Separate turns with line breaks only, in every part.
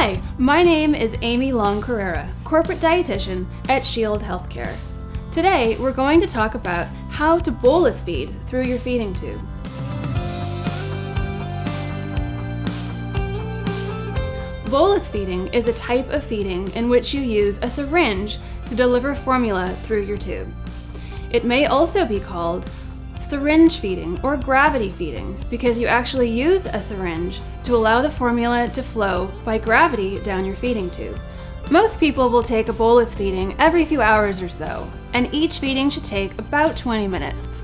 Hi, my name is Amy Long Carrera, corporate dietitian at Shield HealthCare. Today, we're going to talk about how to bolus feed through your feeding tube. Bolus feeding is a type of feeding in which you use a syringe to deliver formula through your tube. It may also be called syringe feeding or gravity feeding because you actually use a syringe to allow the formula to flow by gravity down your feeding tube. Most people will take a bolus feeding every few hours or so, and each feeding should take about 20 minutes.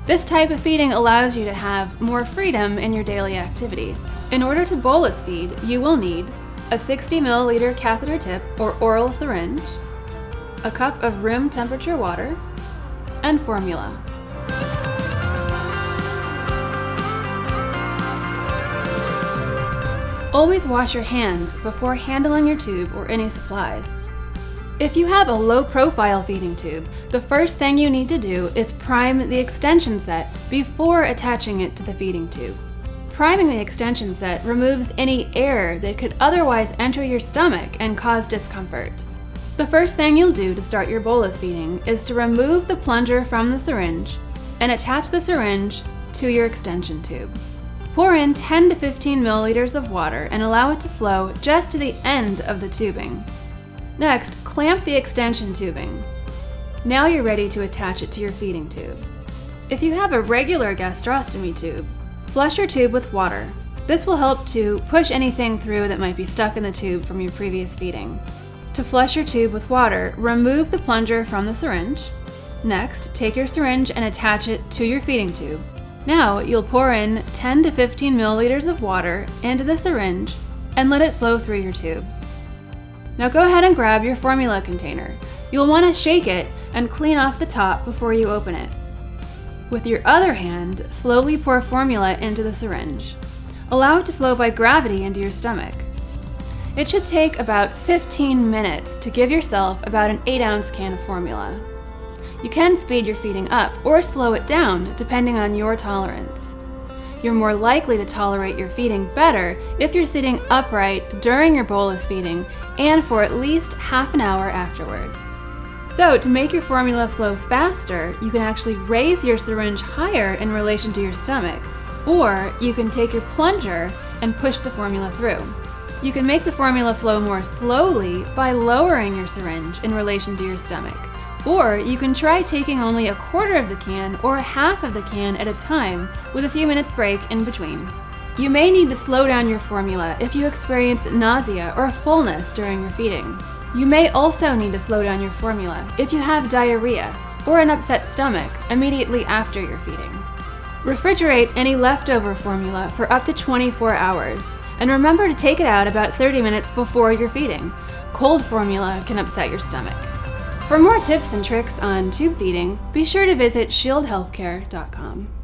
This type of feeding allows you to have more freedom in your daily activities. In order to bolus feed, you will need a 60 milliliter catheter tip or oral syringe, a cup of room temperature water, and formula. Always wash your hands before handling your tube or any supplies. If you have a low-profile feeding tube, the first thing you need to do is prime the extension set before attaching it to the feeding tube. Priming the extension set removes any air that could otherwise enter your stomach and cause discomfort. The first thing you'll do to start your bolus feeding is to remove the plunger from the syringe and attach the syringe to your extension tube. Pour in 10 to 15 milliliters of water and allow it to flow just to the end of the tubing. Next, clamp the extension tubing. Now you're ready to attach it to your feeding tube. If you have a regular gastrostomy tube, flush your tube with water. This will help to push anything through that might be stuck in the tube from your previous feeding. To flush your tube with water, remove the plunger from the syringe. Next, take your syringe and attach it to your feeding tube. Now, you'll pour in 10 to 15 milliliters of water into the syringe and let it flow through your tube. Now go ahead and grab your formula container. You'll want to shake it and clean off the top before you open it. With your other hand, slowly pour formula into the syringe. Allow it to flow by gravity into your stomach. It should take about 15 minutes to give yourself about an 8-ounce can of formula. You can speed your feeding up or slow it down depending on your tolerance. You're more likely to tolerate your feeding better if you're sitting upright during your bolus feeding and for at least half an hour afterward. So to make your formula flow faster, you can actually raise your syringe higher in relation to your stomach, or you can take your plunger and push the formula through. You can make the formula flow more slowly by lowering your syringe in relation to your stomach. Or you can try taking only a quarter of the can or half of the can at a time with a few minutes break in between. You may need to slow down your formula if you experience nausea or fullness during your feeding. You may also need to slow down your formula if you have diarrhea or an upset stomach immediately after your feeding. Refrigerate any leftover formula for up to 24 hours, and remember to take it out about 30 minutes before your feeding. Cold formula can upset your stomach. For more tips and tricks on tube feeding, be sure to visit shieldhealthcare.com.